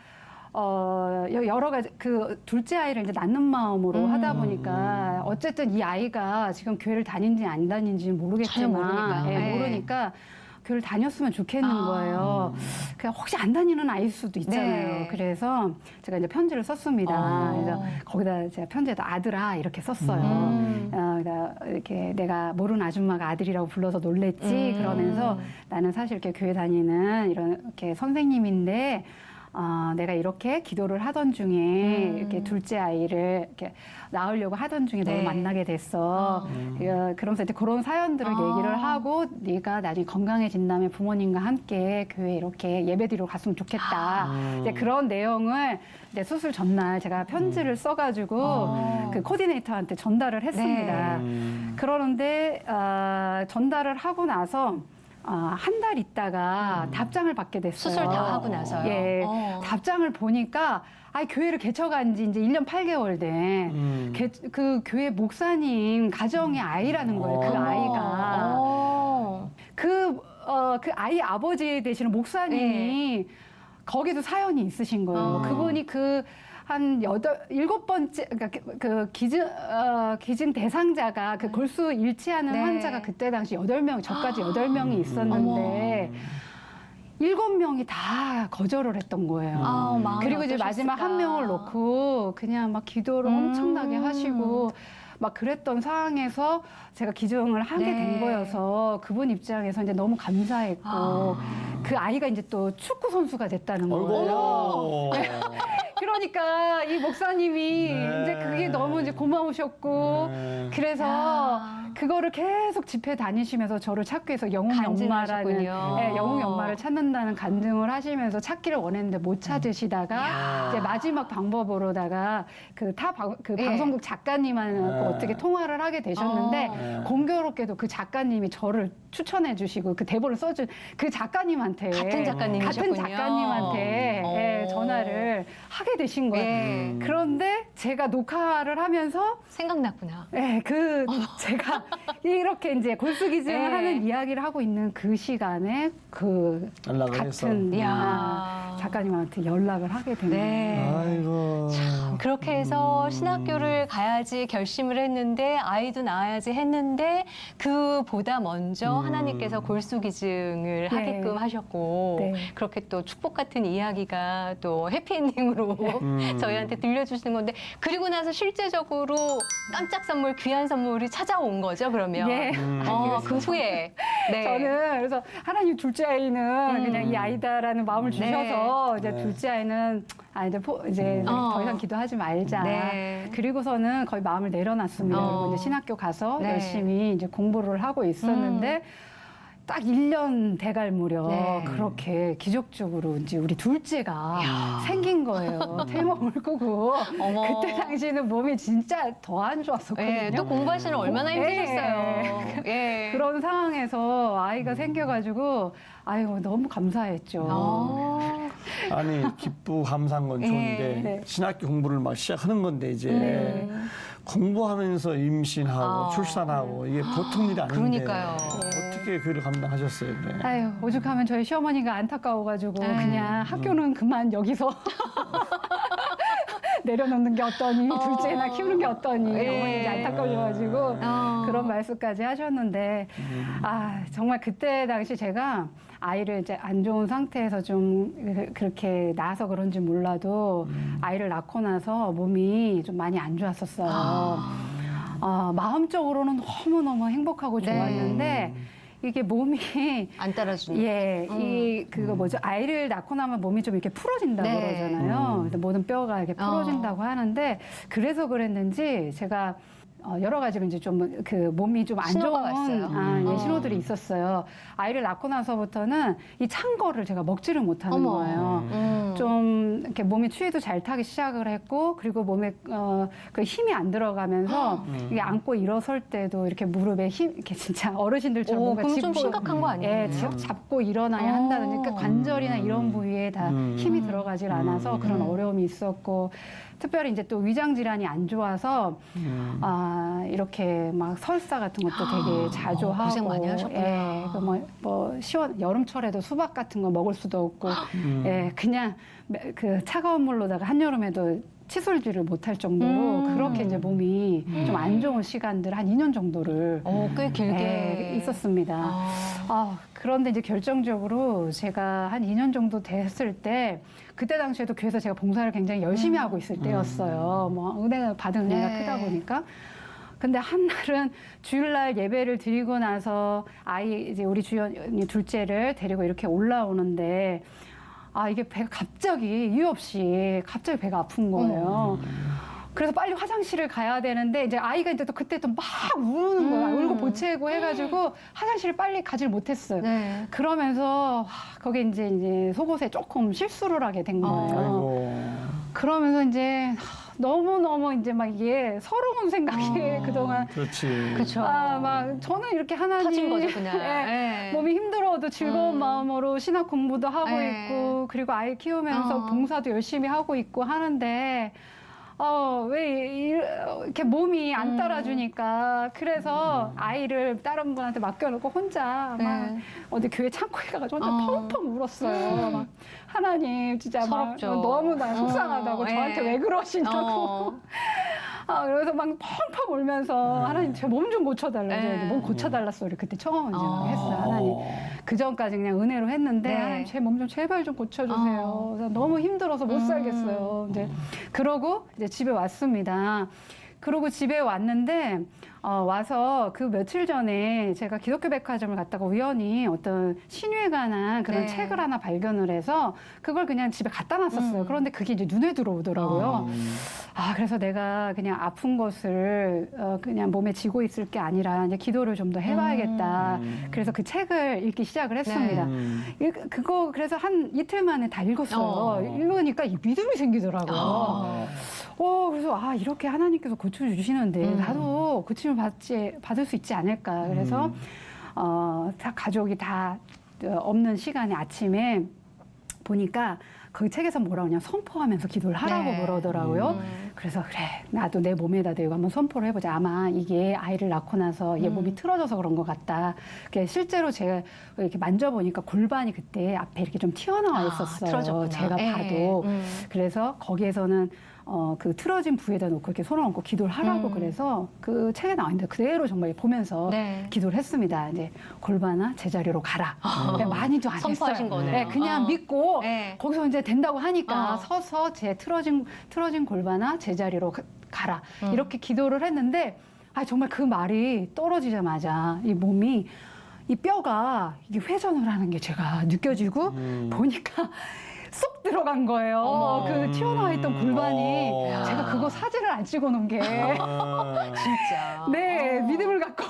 여러 가지 그 둘째 아이를 이제 낳는 마음으로 하다 보니까 어쨌든 이 아이가 지금 교회를 다니는지 안 다니는지 모르겠지만 모르니까. 네. 모르니까 교회를 다녔으면 좋겠는 거예요. 그냥 혹시 안 다니는 아이일 수도 있잖아요. 네. 그래서 제가 이제 편지를 썼습니다. 그래서 거기다 제가 편지에다 아들아 이렇게 썼어요. 이렇게 내가 모르는 아줌마가 아들이라고 불러서 놀랬지. 그러면서 나는 사실 이렇게 교회 다니는 이렇게 선생님인데 내가 이렇게 기도를 하던 중에 이렇게 둘째 아이를 이렇게 낳으려고 하던 중에 너를 만나게 됐어. 그러면서 이제 그런 사연들을 얘기를 하고 네가 나중에 건강해진다면 부모님과 함께 교회 이렇게 예배드리러 갔으면 좋겠다. 이제 그런 내용을 이제 수술 전날 제가 편지를 써가지고 그 코디네이터한테 전달을 했습니다. 그러는데 전달을 하고 나서 한 달 있다가 답장을 받게 됐어요. 수술 다 하고 나서요? 예. 답장을 보니까 교회를 개척한 지 이제 1년 8개월 된 그 교회 목사님 가정의 아이라는 거예요. 그 아이가. 그 아이 아버지 되시는 목사님이 거기도 사연이 있으신 거예요. 그분이 한 7번째, 그러니까 기증 대상자가 그 골수 일치하는 환자가 그때 당시 8명, 저까지 8명이 있었는데, 7명이 다 거절을 했던 거예요. 그리고 이제 마지막 한 명을 놓고 그냥 막 기도를 엄청나게 하시고, 막 그랬던 상황에서 제가 기증을 하게 된 거여서 그분 입장에서 이제 너무 감사했고, 그 아이가 이제 또 축구 선수가 됐다는 거예요. 그러니까 이 목사님이 이제 그게 너무 이제 고마우셨고 그래서 그거를 계속 집회 다니시면서 저를 찾기 위해서 영웅 연마라는 영웅 연마를 찾는다는 간증을 하시면서 찾기를 원했는데 못 찾으시다가 이제 마지막 방법으로다가 그 방송국 작가님하고 어떻게 통화를 하게 되셨는데 공교롭게도 그 작가님이 저를 추천해 주시고 그 대본을 써준 그 작가님한테 같은 작가님한테 전화를 하게 되신 거예요. 그런데 제가 녹화를 하면서 생각났구나. 제가 이렇게 이제 골수 기증을 하는 이야기를 하고 있는 그 시간에 그 같은 작가님한테 연락을 하게 된 거예요. 아이고. 참, 그렇게 해서 신학교를 가야지 결심을 했는데 아이도 낳아야지 했는데 그보다 먼저 하나님께서 골수 기증을 하게끔 하셨고 그렇게 또 축복 같은 이야기가 또 해피엔딩으로 저희한테 들려주시는 건데 그리고 나서 실제적으로 깜짝 선물, 귀한 선물이 찾아온 거죠, 그러면? 그 후에. 저는 그래서 하나님 둘째 아이는 그냥 이 아이다라는 마음을 주셔서 이제 둘째 아이는 이제 더 이상 기도하지 말자. 그리고서는 거의 마음을 내려놨습니다. 그리고 이제 신학교 가서 열심히 이제 공부를 하고 있었는데 딱 1년 돼갈 무렵 그렇게 기적적으로 이제 우리 둘째가 생긴 거예요. 태몽을 꾸고 그때 당시에는 몸이 진짜 더 안 좋았었거든요. 또 공부하시는 얼마나 힘드셨어요. 그런 상황에서 아이가 생겨가지고 너무 감사했죠. 아니 기쁘고 감사한 건 좋은데 신학교 공부를 막 시작하는 건데 이제 공부하면서 임신하고 출산하고 이게 보통 일이 아닌데 그러니까요. 어떻게 그를 감당하셨어요? 오죽하면 저희 시어머니가 안타까워가지고 그냥 학교는 그만 여기서 내려놓는 게 어떠니, 둘째나 키우는 게 어떠니, 예. 어머니 이제 안타까워가지고 그런 말씀까지 하셨는데, 정말 그때 당시 제가 아이를 이제 안 좋은 상태에서 좀 그렇게 나서 그런지 몰라도 아이를 낳고 나서 몸이 좀 많이 안 좋았었어요. 마음적으로는 너무너무 행복하고 좋았는데, 이게 몸이 안 따라주는. 그거 뭐죠? 아이를 낳고 나면 몸이 좀 이렇게 풀어진다고 네. 그러잖아요. 그래서 모든 뼈가 이렇게 풀어진다고 하는데 그래서 그랬는지 제가 여러 가지로 이제 좀 그 몸이 좀 안 신호가 좋은 왔어요. 신호들이 있었어요. 아이를 낳고 나서부터는 이 찬 거를 제가 먹지를 못하는 어머. 거예요. 좀 이렇게 몸이 추위도 잘 타기 시작을 했고, 그리고 몸에 그 힘이 안 들어가면서 이게 앉고 일어설 때도 이렇게 무릎에 힘, 이렇게 진짜 어르신들처럼 뭔가 그럼 좀 짚고, 심각한 거 아니에요? 예, 잡고 일어나야 한다든지, 그러니까 관절이나 이런 부위에 다 힘이 들어가질 않아서 그런 어려움이 있었고, 특별히 이제 또 위장 질환이 안 좋아서 이렇게 막 설사 같은 것도 되게 자주 하고, 고생 많이 하셨구나. 예, 뭐 여름철에도 수박 같은 거 먹을 수도 없고, 예, 그냥 그 차가운 물로다가 한여름에도 치솔질을 못할 정도로 그렇게 이제 몸이 좀 안 좋은 시간들 한 2년 정도를 꽤 길게 예, 있었습니다. 그런데 이제 결정적으로 제가 한 2년 정도 됐을 때, 그때 당시에도 교회에서 제가 봉사를 굉장히 열심히 하고 있을 때였어요. 뭐 은혜가 받은 은혜가 네. 크다 보니까. 근데 한날은 주일날 예배를 드리고 나서 이제 우리 주연이 둘째를 데리고 이렇게 올라오는데, 이게 배가 갑자기 이유 없이 갑자기 배가 아픈 거예요. 그래서 빨리 화장실을 가야 되는데, 이제 아이가 이제 또 그때 또 막 우는 거야. 울고 보채고 해가지고 화장실을 빨리 가질 못했어요. 네. 그러면서 거기 이제 속옷에 조금 실수를 하게 된 거예요. 그러면서 이제 너무너무 이제 막 이게 서러운 생각이 그동안. 그렇지. 그렇죠. 막 저는 이렇게 하나님. 터진 거죠, 그냥. 예, 예. 몸이 힘들어도 즐거운 마음으로 신학 공부도 하고 예. 있고, 그리고 아이 키우면서 봉사도 열심히 하고 있고 하는데, 왜 이렇게 몸이 안 따라주니까. 그래서 아이를 다른 분한테 맡겨놓고 혼자 막 어디 교회 창고에 가가지고 혼자 펑펑 울었어요. 막 하나님 진짜 막 서럽죠. 너무나 속상하다고 저한테 왜 그러시냐고. 그래서 막 펑펑 울면서 하나님 제 몸 좀 고쳐달라고. 몸 고쳐달라 소리 그때 처음 이제 막 했어요. 하나님. 그 전까지 그냥 은혜로 했는데, 하나님 제 몸 좀 제발 좀 고쳐주세요. 그래서 너무 힘들어서 못 살겠어요. 이제 그러고 이제 집에 왔습니다. 그러고 집에 왔는데, 와서 그 며칠 전에 제가 기독교 백화점을 갔다가 우연히 어떤 신유에 관한 그런 책을 하나 발견을 해서 그걸 그냥 집에 갖다 놨었어요. 그런데 그게 이제 눈에 들어오더라고요. 그래서 내가 그냥 아픈 것을 그냥 몸에 지고 있을 게 아니라 이제 기도를 좀 더 해봐야겠다. 그래서 그 책을 읽기 시작을 했습니다. 그거 그래서 한 이틀 만에 다 읽었어요. 읽으니까 이 믿음이 생기더라고요. 그래서 이렇게 하나님께서 고쳐주시는데 나도 고침을 받을 수 있지 않을까. 그래서 다 가족이 다 없는 시간에 아침에 보니까 그 책에서 뭐라 그냥 선포하면서 기도를 하라고 그러더라고요. 그래서 그래, 나도 내 몸에다 대고 한번 선포를 해보자. 아마 이게 아이를 낳고 나서 얘 몸이 틀어져서 그런 것 같다. 실제로 제가 이렇게 만져보니까 골반이 그때 앞에 이렇게 좀 튀어나와 있었어요. 틀어졌구나. 제가 봐도. 그래서 거기에서는 그 틀어진 부위에다 놓고 이렇게 손을 얹고 기도를 하라고 그래서 그 책에 나와 있는데 그대로 정말 보면서 기도를 했습니다. 이제 골반아 제자리로 가라. 많이도 안 했어요. 선포하신 거네요. 그냥 믿고 네. 거기서 이제 된다고 하니까 서서 제 틀어진 골반아 제자리로 가라. 이렇게 기도를 했는데 정말 그 말이 떨어지자마자 이 몸이 이 뼈가 이게 회전을 하는 게 제가 느껴지고 보니까 쏙 들어간 거예요. 그 튀어나와 있던 골반이. 제가 그거 사진을 안 찍어 놓은 게. 진짜. 네, 믿음을 갖고.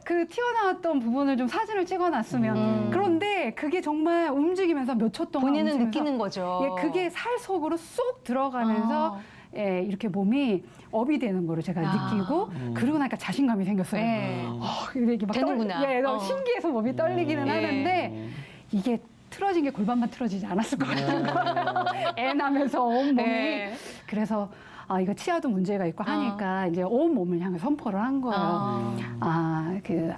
그 튀어나왔던 부분을 좀 사진을 찍어놨으면. 그런데 그게 정말 움직이면서 몇 초 동안 본인은 움직이면서 느끼는 거죠. 그게 살 속으로 쏙 들어가면서 이렇게 몸이 업이 되는 거를 제가 느끼고 그러고 나니까 자신감이 생겼어요. 이게 막 되는구나. 너무 신기해서 몸이 떨리기는 하는데 이게 틀어진 게 골반만 틀어지지 않았을 것 같은 거예요. 애 낳으면서 온 몸이. 그래서 이거 치아도 문제가 있고 하니까 이제 온 몸을 향해 선포를 한 거예요. 그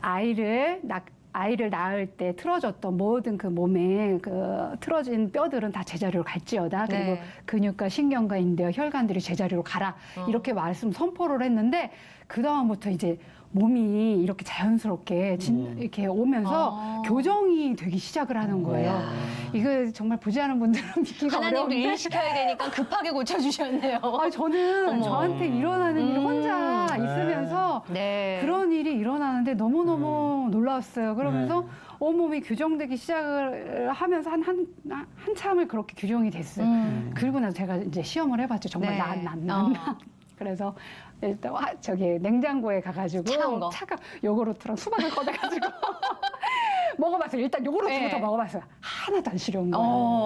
아이를 낳을 때 틀어졌던 모든 그 몸에 그 틀어진 뼈들은 다 제자리로 갈지어다. 그리고 네. 근육과 신경과 인대와 혈관들이 제자리로 가라. 이렇게 선포를 했는데 그 다음부터 이제 몸이 이렇게 자연스럽게 이렇게 오면서 교정이 되기 시작을 하는 거예요. 이거 정말 보지 않은 분들은 믿기가 하나님도 어려운데. 일 시켜야 되니까 급하게 고쳐주셨네요. 아, 저는 어머. 저한테 일어나는 일이 혼자 있으면서 네. 그런 일이 일어나는데 너무너무 놀라웠어요. 그러면서 온몸이 교정되기 시작을 하면서 한참을 그렇게 교정이 됐어요. 그리고 나서 제가 이제 시험을 해봤죠. 정말 네. 난. 그래서 일단 저기 냉장고에 가가지고 차가운 거. 요구르트랑 수박을 꺼내가지고 먹어봤어요. 일단 요구르트부터 네. 먹어봤어요. 하나도 안 시려운 거예요.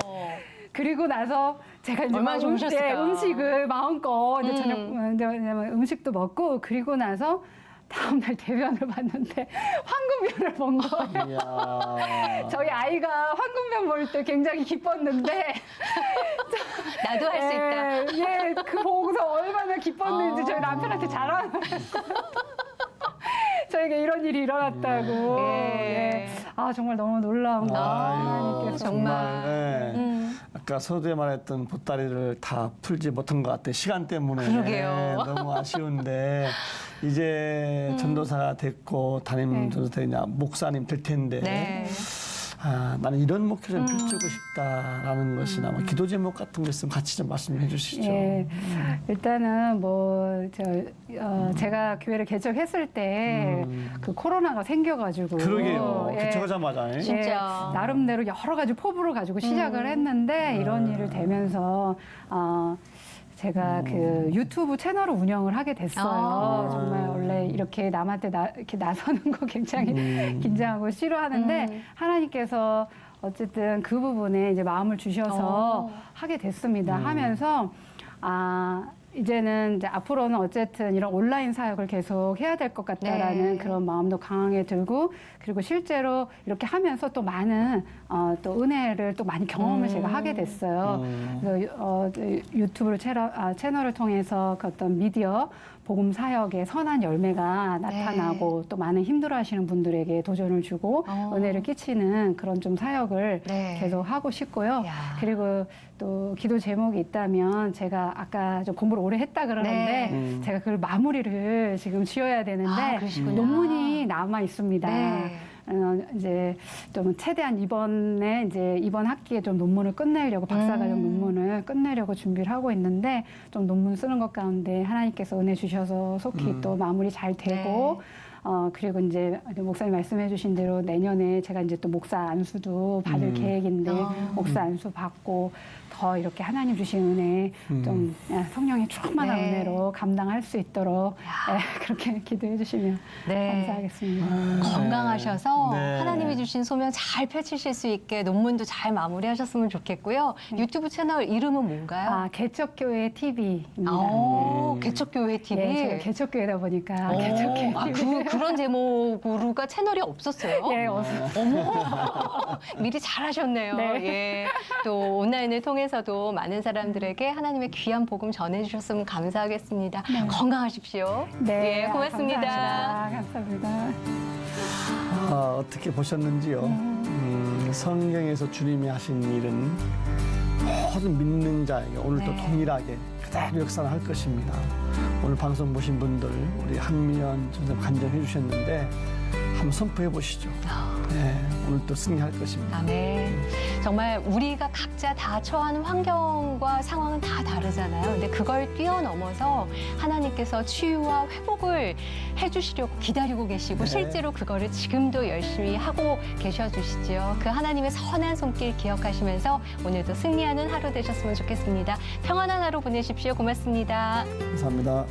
그리고 나서 제가 이제 얼마나 좋으셨을까. 음식을 마음껏 이제 저녁 음식도 먹고 그리고 나서 다음날 대변을 봤는데 황금변을 본 거예요. 이야. 저희 아이가 황금변 볼 때 굉장히 기뻤는데 나도 할 수 있다. 예, 그 보고서 얼마나 기뻤는지 저희 남편한테 자랑을 저에게 이런 일이 일어났다고. 네. 예. 아 정말 너무 놀라운 거. 아유, 정말. 예. 아까 서두에 말했던 보따리를 다 풀지 못한 것 같아요. 시간 때문에. 그러게요. 너무 아쉬운데 이제 전도사가 됐고 담임 전도사이냐 목사님 될 텐데 네. 아, 나는 이런 목표 좀 펼치고 싶다라는 것이나 뭐 기도 제목 같은 거 있으면 같이 좀 말씀해 주시죠. 예. 일단은 제가 교회를 개척했을 때 그 코로나가 생겨가지고 그러게요. 예. 개척하자마자. 예. 진짜. 나름대로 여러 가지 포부를 가지고 시작을 했는데 이런 일을 되면서 제가 그 유튜브 채널을 운영을 하게 됐어요. 정말 원래 이렇게 남한테 이렇게 나서는 거 굉장히 긴장하고 싫어하는데 하나님께서 어쨌든 그 부분에 이제 마음을 주셔서 하게 됐습니다. 하면서 이제는 이제 앞으로는 어쨌든 이런 온라인 사역을 계속 해야 될 것 같다라는 그런 마음도 강하게 들고 그리고 실제로 이렇게 하면서 또 많은 또 은혜를 또 많이 경험을 제가 하게 됐어요. 그래서 유튜브 채널을 통해서 그 어떤 미디어 복음 사역의 선한 열매가 나타나고 또 많은 힘들어하시는 분들에게 도전을 주고 은혜를 끼치는 그런 좀 사역을 계속 하고 싶고요. 그리고 또 기도 제목이 있다면 제가 아까 좀 공부를 오래 했다 그러는데 제가 그걸 마무리를 지금 지어야 되는데 논문이 남아 있습니다. 이제 좀 최대한 이번 학기에 좀 논문을 끝내려고 박사과정 논문을 끝내려고 준비를 하고 있는데 좀 논문 쓰는 것 가운데 하나님께서 은혜 주셔서 속히 또 마무리 잘 되고 그리고 이제 목사님 말씀해 주신 대로 내년에 제가 이제 또 목사 안수도 받을 계획인데 목사 안수 받고 더 이렇게 하나님 주신 은혜 좀 성령의 충만한 은혜로 감당할 수 있도록 그렇게 기도해 주시면 감사하겠습니다. 건강하셔서 네. 하나님이 주신 소명 잘 펼치실 수 있게 논문도 잘 마무리하셨으면 좋겠고요. 유튜브 채널 이름은 뭔가요? 개척교회 TV입니다. 개척교회 TV. 네, 제가 개척교회다 보니까 개척교회 TV. 그런 제목으로가 채널이 없었어요? 예, 어머, 미리 잘하셨네요. 네. 예, 또 온라인을 통해서도 많은 사람들에게 하나님의 귀한 복음 전해주셨으면 감사하겠습니다. 건강하십시오. 네, 예, 고맙습니다. 감사합니다. 어떻게 보셨는지요? 성경에서 주님이 하신 일은 모든 믿는 자에게 오늘도 동일하게 그대로 역사할 것입니다. 오늘 방송 보신 분들 우리 한미연 선생님 간증해 주셨는데 한번 선포해 보시죠. 네, 오늘 또 승리할 것입니다. 아멘. 정말 우리가 각자 다 처한 환경과 상황은 다 다르잖아요. 근데 그걸 뛰어넘어서 하나님께서 치유와 회복을 해주시려고 기다리고 계시고 실제로 그거를 지금도 열심히 하고 계셔 주시죠. 그 하나님의 선한 손길 기억하시면서 오늘도 승리하는 하루 되셨으면 좋겠습니다. 평안한 하루 보내십시오. 고맙습니다. 감사합니다.